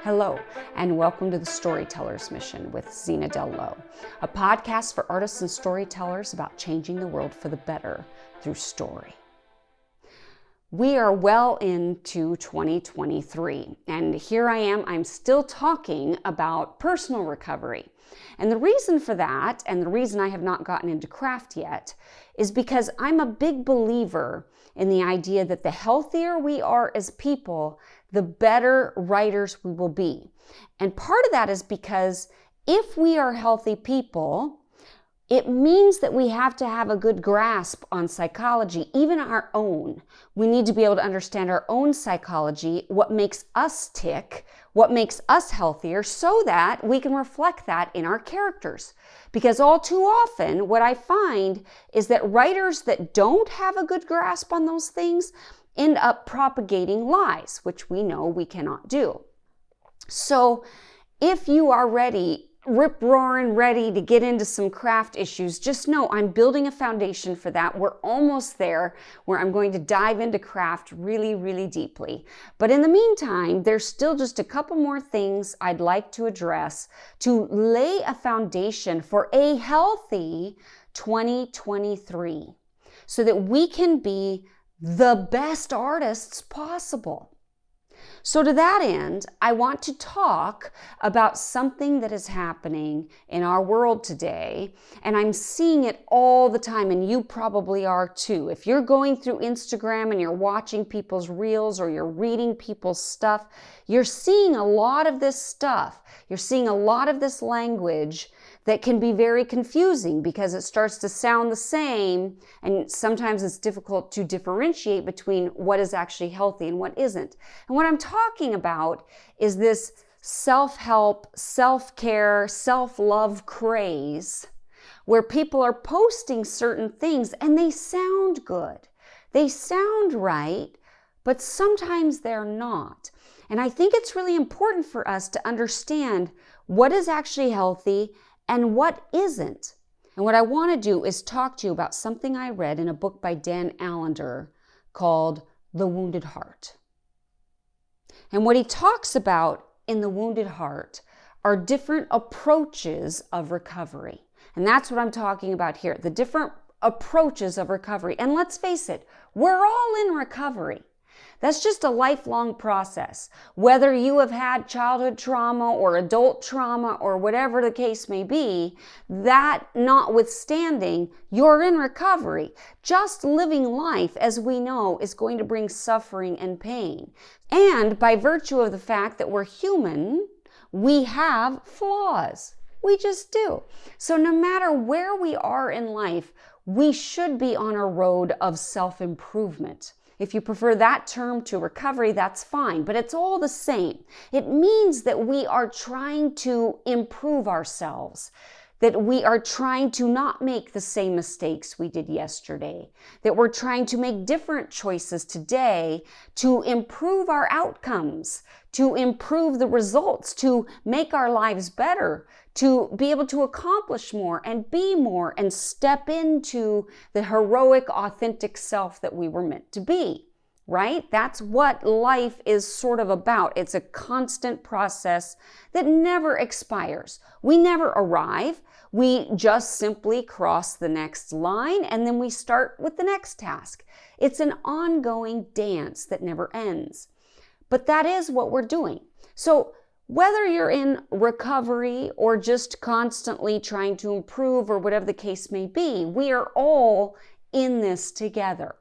Hello, and welcome to the Storyteller's Mission with Zena, a podcast for artists and storytellers about changing the world for the better through story. We are well into 2023, and here I am, I'm still talking about personal recovery. And the reason for that, and the reason I have not gotten into craft yet, is because I'm a big believer in the idea that the healthier we are as people, the better writers we will be. And part of that is because if we are healthy people, it means that we have to have a good grasp on psychology, even our own. We need to be able to understand our own psychology, what makes us tick, what makes us healthier, so that we can reflect that in our characters. Because all too often, what I find is that writers that don't have a good grasp on those things end up propagating lies, which we know we cannot do. So if you are ready, rip-roaring ready to get into some craft issues, just know I'm building a foundation for that. We're almost there where I'm going to dive into craft really, really deeply. But in the meantime, there's still just a couple more things I'd like to address to lay a foundation for a healthy 2023 so that we can be the best artists possible. So to that end, I want to talk about something that is happening in our world today, and I'm seeing it all the time, and you probably are too. If you're going through Instagram and you're watching people's reels or you're reading people's stuff, you're seeing a lot of this stuff. You're seeing a lot of this language that can be very confusing because it starts to sound the same, and sometimes it's difficult to differentiate between what is actually healthy and what isn't. And what I'm talking about is this self-help, self-care, self-love craze where people are posting certain things and they sound good. They sound right, but sometimes they're not. And I think it's really important for us to understand what is actually healthy and what isn't. And what I want to do is talk to you about something I read in a book by Dan Allender called The Wounded Heart. And what he talks about in The Wounded Heart are different approaches of recovery. And that's what I'm talking about here, the different approaches of recovery. And let's face it, we're all in recovery. That's just a lifelong process. Whether you have had childhood trauma or adult trauma or whatever the case may be, that notwithstanding, you're in recovery. Just living life, as we know, is going to bring suffering and pain. And by virtue of the fact that we're human, we have flaws. We just do. So no matter where we are in life, we should be on a road of self-improvement. If you prefer that term to recovery, that's fine, but it's all the same. It means that we are trying to improve ourselves, that we are trying to not make the same mistakes we did yesterday, that we're trying to make different choices today to improve our outcomes, to improve the results, to make our lives better, to be able to accomplish more and be more and step into the heroic, authentic self that we were meant to be, right? That's what life is sort of about. It's a constant process that never expires. We never arrive. We just simply cross the next line and then we start with the next task. It's an ongoing dance that never ends. But that is what we're doing. So whether you're in recovery or just constantly trying to improve or whatever the case may be, we are all in this together.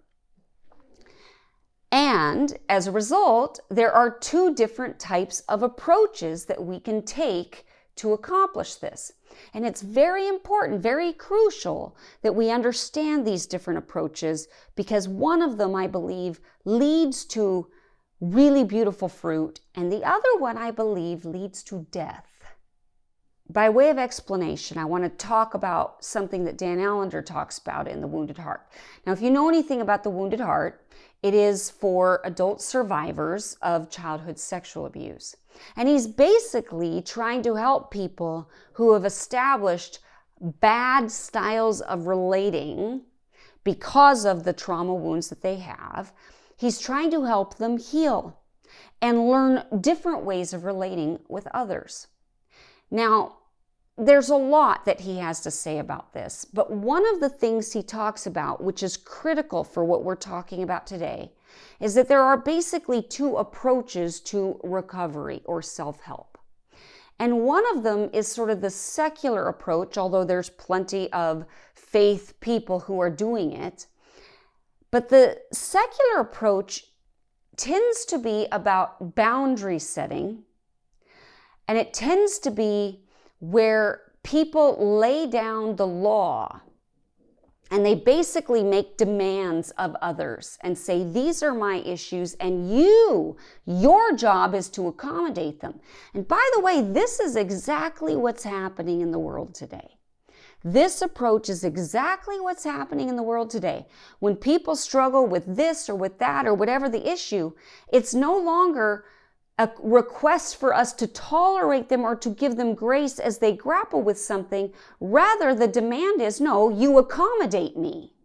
And as a result, there are two different types of approaches that we can take to accomplish this. And it's very important, very crucial that we understand these different approaches because one of them, I believe, leads to really beautiful fruit, and the other one, I believe, leads to death. By way of explanation, I want to talk about something that Dan Allender talks about in The Wounded Heart. Now, if you know anything about The Wounded Heart, it is for adult survivors of childhood sexual abuse. And he's basically trying to help people who have established bad styles of relating because of the trauma wounds that they have. He's trying to help them heal. and learn different ways of relating with others. Now, there's a lot that he has to say about this, but one of the things he talks about, which is critical for what we're talking about today, is that there are basically two approaches to recovery or self-help. And one of them is sort of the secular approach, although there's plenty of faith people who are doing it. But the secular approach tends to be about boundary setting, and it tends to be where people lay down the law and they basically make demands of others and say, these are my issues and your job is to accommodate them. And by the way, this is exactly what's happening in the world today. This approach is exactly what's happening in the world today. When people struggle with this or with that or whatever the issue, it's no longer a request for us to tolerate them or to give them grace as they grapple with something. Rather, the demand is, no, you accommodate me.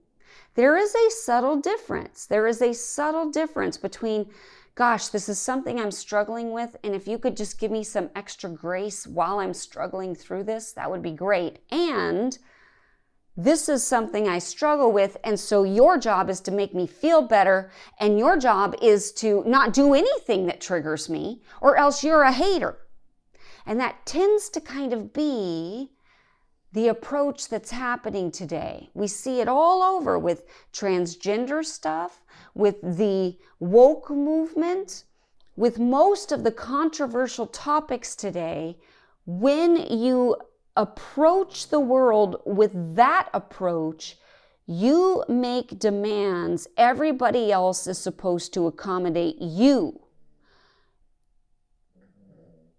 There is a subtle difference. There is a subtle difference between, gosh, this is something I'm struggling with, and if you could just give me some extra grace while I'm struggling through this, that would be great. And this is something I struggle with, and so your job is to make me feel better, and your job is to not do anything that triggers me, or else you're a hater. And that tends to kind of be the approach that's happening today. We see it all over with transgender stuff, with the woke movement, with most of the controversial topics today. When you approach the world with that approach, you make demands. Everybody else is supposed to accommodate you.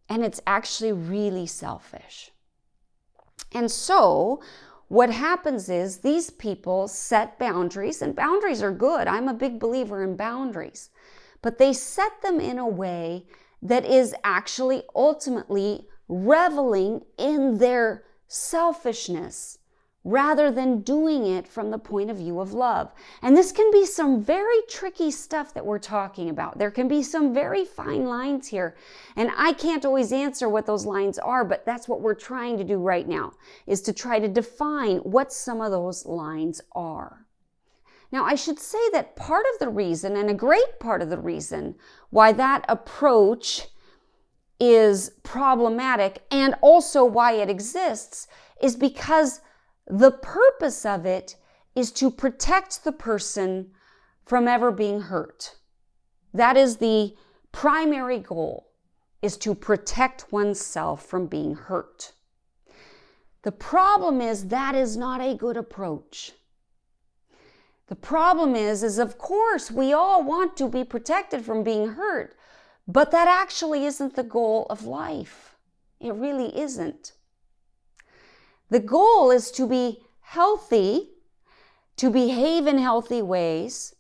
And it's actually really selfish. And so what happens is these people set boundaries, and boundaries are good. I'm a big believer in boundaries. But they set them in a way that is actually ultimately reveling in their selfishness rather than doing it from the point of view of love. And this can be some very tricky stuff that we're talking about. There can be some very fine lines here. And I can't always answer what those lines are, but that's what we're trying to do right now, is to try to define what some of those lines are. Now, I should say that part of the reason, and a great part of the reason, why that approach is problematic and also why it exists is because the purpose of it is to protect the person from ever being hurt. That is the primary goal, is to protect oneself from being hurt. The problem is that is not a good approach. The problem is of course we all want to be protected from being hurt, but that actually isn't the goal of life. It really isn't. The goal is to be healthy, to behave in healthy ways,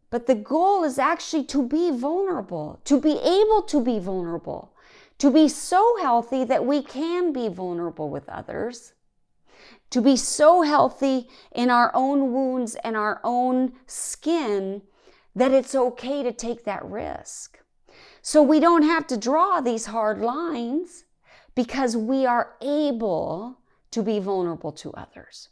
but the goal is actually to be vulnerable, to be able to be vulnerable, to be so healthy that we can be vulnerable with others, to be so healthy in our own wounds and our own skin that it's okay to take that risk. So we don't have to draw these hard lines because we are able to be vulnerable to others.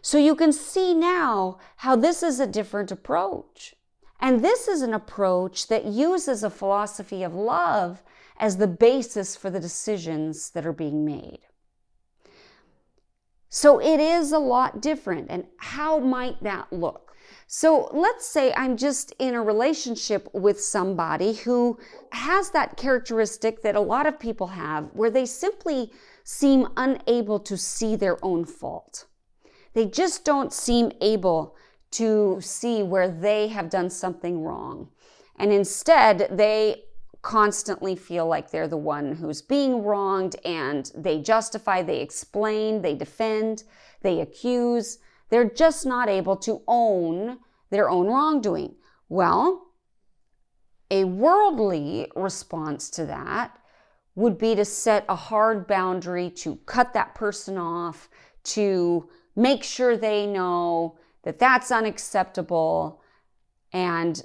So you can see now how this is a different approach. And this is an approach that uses a philosophy of love as the basis for the decisions that are being made. So it is a lot different. And how might that look? So let's say I'm just in a relationship with somebody who has that characteristic that a lot of people have, where they simply seem unable to see their own fault. They just don't seem able to see where they have done something wrong. And instead, they constantly feel like they're the one who's being wronged, and they justify, they explain, they defend, they accuse. They're just not able to own their own wrongdoing. Well, a worldly response to that would be to set a hard boundary, to cut that person off, to make sure they know that that's unacceptable. And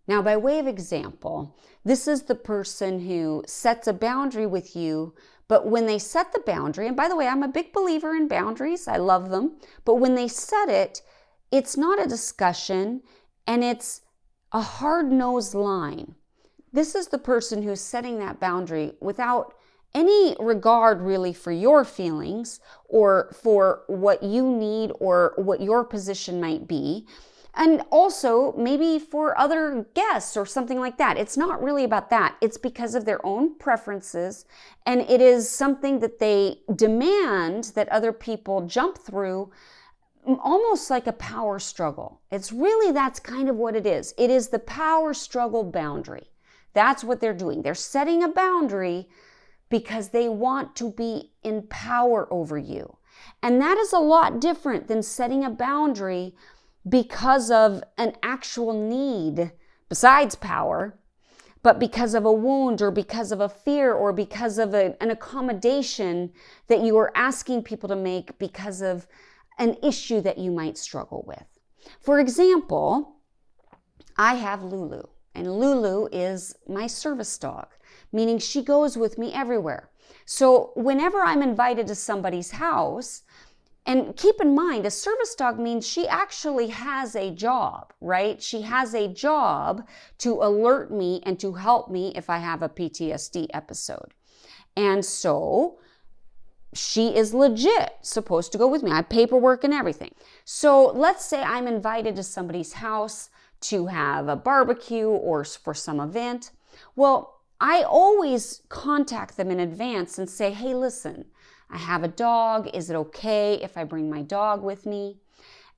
Now, by way of example, this is the person who sets a boundary with you, but when they set the boundary, and by the way, I'm a big believer in boundaries, I love them, but when they set it, it's not a discussion and it's a hard-nosed line. This is the person who's setting that boundary without any regard really for your feelings or for what you need or what your position might be. And also maybe for other guests or something like that. It's not really about that. It's because of their own preferences, and it is something that they demand that other people jump through, almost like a power struggle. That's kind of what it is. It is the power struggle boundary. That's what they're doing. They're setting a boundary because they want to be in power over you. And that is a lot different than setting a boundary because of an actual need besides power, but because of a wound or because of a fear or because of an accommodation that you are asking people to make because of an issue that you might struggle with. For example, I have Lulu, and Lulu is my service dog, meaning she goes with me everywhere. So whenever I'm invited to somebody's house, and keep in mind, a service dog means she actually has a job, right? She has a job to alert me and to help me if I have a PTSD episode. And so she is legit supposed to go with me. I have paperwork and everything. So let's say I'm invited to somebody's house to have a barbecue or for some event. Well, I always contact them in advance and say, hey, listen, I have a dog. Is it okay if I bring my dog with me?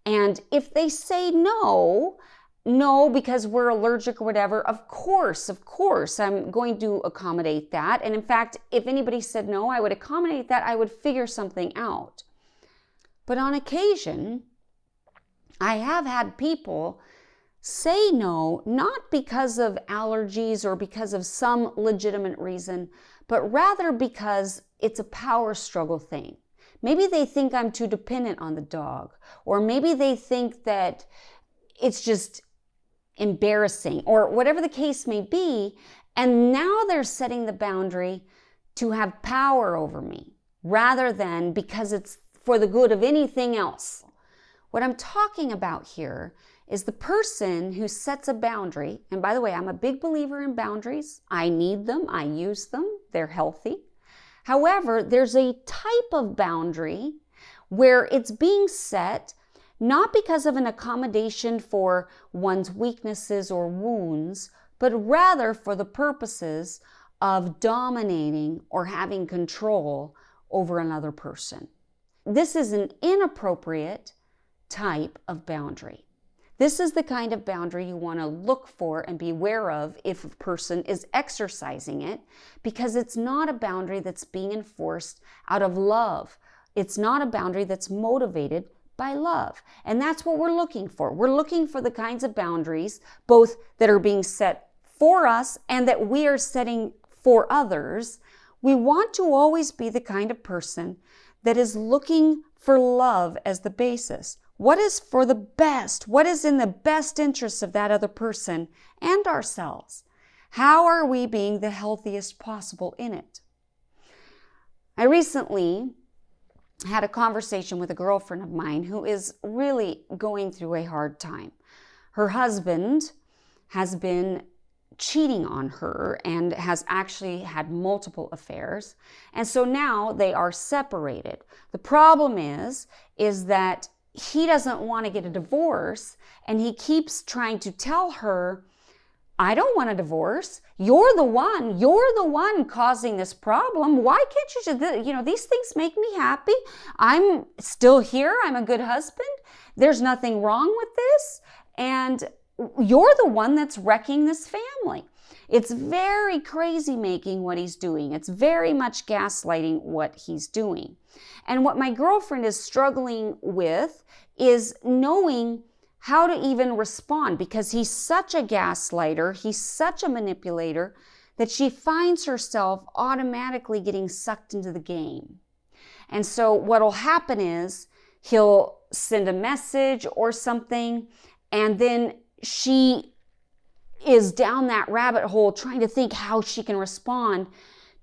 And if they say no, because we're allergic or whatever, of course, I'm going to accommodate that. And in fact, if anybody said no, I would accommodate that. I would figure something out. But on occasion, I have had people say no, not because of allergies or because of some legitimate reason, but rather because it's a power struggle thing. Maybe they think I'm too dependent on the dog, or maybe they think that it's just embarrassing, or whatever the case may be, and now they're setting the boundary to have power over me, rather than because it's for the good of anything else. What I'm talking about here is the person who sets a boundary, and by the way, I'm a big believer in boundaries. I need them, I use them, they're healthy. However, there's a type of boundary where it's being set not because of an accommodation for one's weaknesses or wounds, but rather for the purposes of dominating or having control over another person. This is an inappropriate type of boundary. This is the kind of boundary you want to look for and be aware of if a person is exercising it, because it's not a boundary that's being enforced out of love. It's not a boundary that's motivated by love. And that's what we're looking for. We're looking for the kinds of boundaries, both that are being set for us and that we are setting for others. We want to always be the kind of person that is looking for love as the basis. What is for the best? What is in the best interest of that other person and ourselves? How are we being the healthiest possible in it? I recently had a conversation with a girlfriend of mine who is really going through a hard time. Her husband has been cheating on her and has actually had multiple affairs. And so now they are separated. The problem is that he doesn't want to get a divorce, and he keeps trying to tell her, I don't want a divorce. You're the one causing this problem. Why can't you just, these things make me happy. I'm still here. I'm a good husband. There's nothing wrong with this. And you're the one that's wrecking this family. It's very crazy making what he's doing. It's very much gaslighting what he's doing. And what my girlfriend is struggling with is knowing how to even respond, because he's such a gaslighter, he's such a manipulator, that she finds herself automatically getting sucked into the game. And so what'll happen is he'll send a message or something, and then she is down that rabbit hole trying to think how she can respond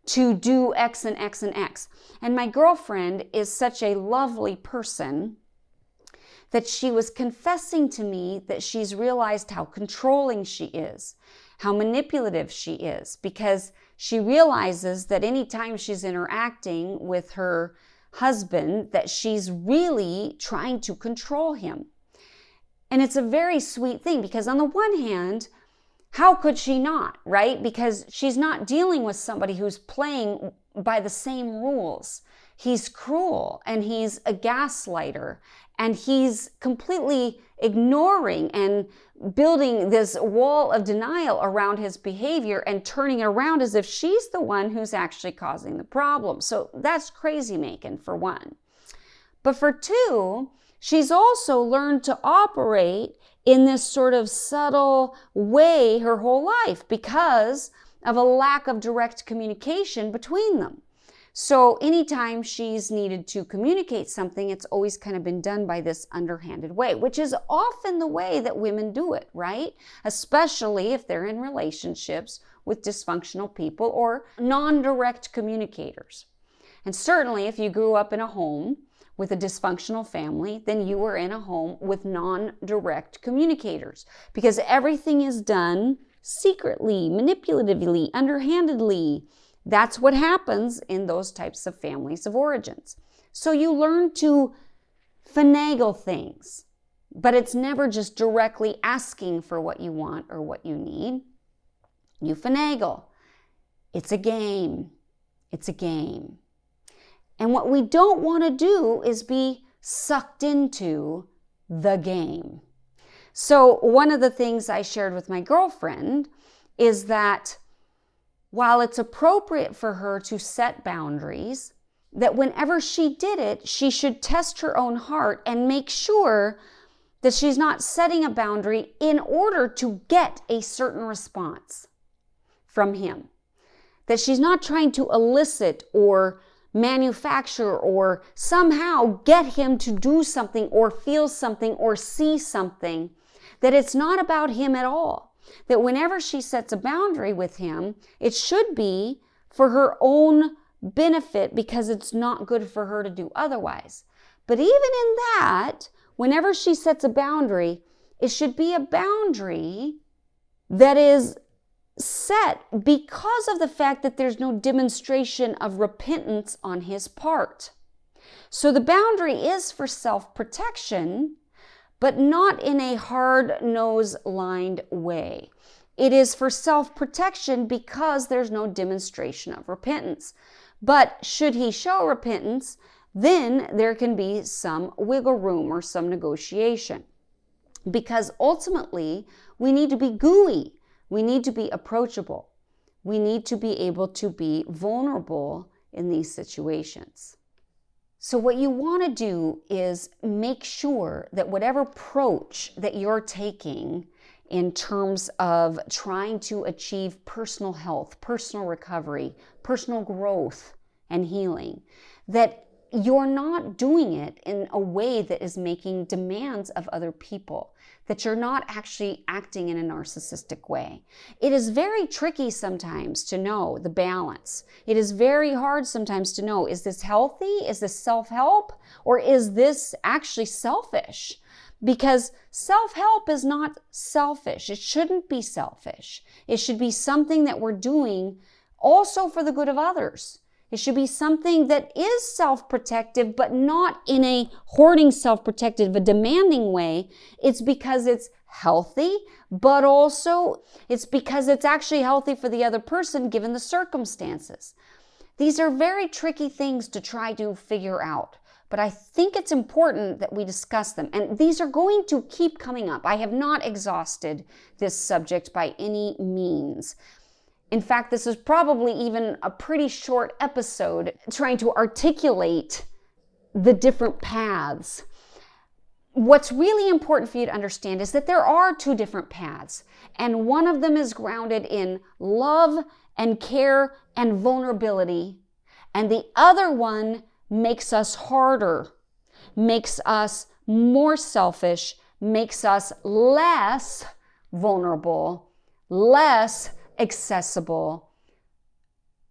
to do X and X and X. And my girlfriend is such a lovely person that she was confessing to me that she's realized how controlling she is, how manipulative she is, because she realizes that anytime she's interacting with her husband, that she's really trying to control him. And it's a very sweet thing, because on the one hand, how could she not, right? Because she's not dealing with somebody who's playing by the same rules. He's cruel and he's a gaslighter and he's completely ignoring and building this wall of denial around his behavior and turning it around as if she's the one who's actually causing the problem. So that's crazy making, for one. But for two, she's also learned to operate in this sort of subtle way her whole life because of a lack of direct communication between them. So anytime she's needed to communicate something, it's always kind of been done by this underhanded way, which is often the way that women do it, right? Especially if they're in relationships with dysfunctional people or non-direct communicators. And certainly if you grew up in a home with a dysfunctional family, then you were in a home with non-direct communicators, because everything is done secretly, manipulatively, underhandedly. That's what happens in those types of families of origins. So you learn to finagle things, but it's never just directly asking for what you want or what you need. You finagle. It's a game. It's a game. And what we don't want to do is be sucked into the game. So one of the things I shared with my girlfriend is that while it's appropriate for her to set boundaries, that whenever she did it, she should test her own heart and make sure that she's not setting a boundary in order to get a certain response from him. That she's not trying to elicit or manufacture or somehow get him to do something or feel something or see something, that it's not about him at all. That whenever she sets a boundary with him, it should be for her own benefit because it's not good for her to do otherwise. But even in that, whenever she sets a boundary, it should be a boundary that is set because of the fact that there's no demonstration of repentance on his part. So the boundary is for self-protection, but not in a hard-nose-lined way. It is for self-protection because there's no demonstration of repentance. But should he show repentance, then there can be some wiggle room or some negotiation. Because ultimately, we need to be gooey. We need to be approachable. We need to be able to be vulnerable in these situations. So what you want to do is make sure that whatever approach that you're taking in terms of trying to achieve personal health, personal recovery, personal growth and healing, that you're not doing it in a way that is making demands of other people, that you're not actually acting in a narcissistic way. It is very tricky sometimes to know the balance. It is very hard sometimes to know, is this healthy? Is this self-help? Or is this actually selfish? Because self-help is not selfish. It shouldn't be selfish. It should be something that we're doing also for the good of others. It should be something that is self-protective, but not in a hoarding self-protective, a demanding way. It's because it's healthy, but also it's because it's actually healthy for the other person given the circumstances. These are very tricky things to try to figure out, but I think it's important that we discuss them. And these are going to keep coming up. I have not exhausted this subject by any means. In fact, this is probably even a pretty short episode trying to articulate the different paths. What's really important for you to understand is that there are two different paths, and one of them is grounded in love and care and vulnerability, and the other one makes us harder, makes us more selfish, makes us less vulnerable, less accessible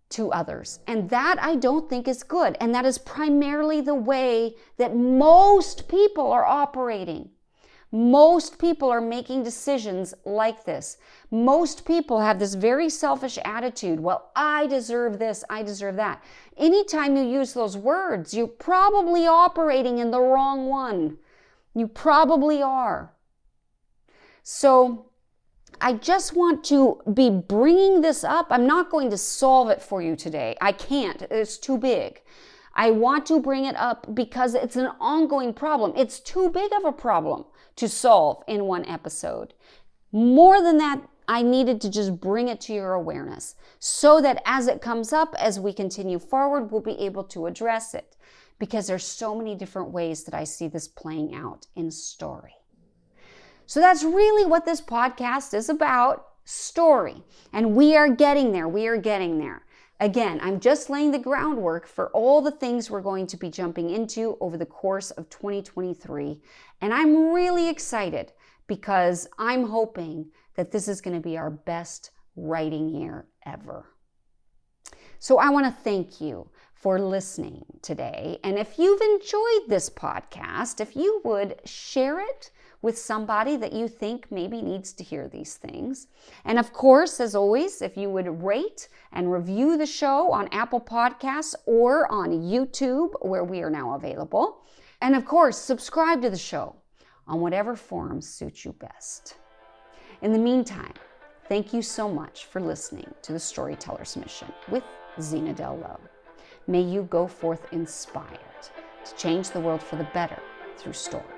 to others. And that I don't think is good. And that is primarily the way that most people are operating. Most people are making decisions like this. Most people have this very selfish attitude. Well, I deserve this, I deserve that. Anytime you use those words, you're probably operating in the wrong one. You probably are. So I just want to be bringing this up. I'm not going to solve it for you today. I can't. It's too big. I want to bring it up because it's an ongoing problem. It's too big of a problem to solve in one episode. More than that, I needed to just bring it to your awareness so that as it comes up, as we continue forward, we'll be able to address it, because there's so many different ways that I see this playing out in story. So that's really what this podcast is about, story. And we are getting there. We are getting there. Again, I'm just laying the groundwork for all the things we're going to be jumping into over the course of 2023. And I'm really excited because I'm hoping that this is going to be our best writing year ever. So I want to thank you for listening today. And if you've enjoyed this podcast, if you would share it with somebody that you think maybe needs to hear these things. And of course, as always, if you would rate and review the show on Apple Podcasts or on YouTube, where we are now available. And of course, subscribe to the show on whatever forum suits you best. In the meantime, thank you so much for listening to The Storyteller's Mission with Zena Del Lo. May you go forth inspired to change the world for the better through story.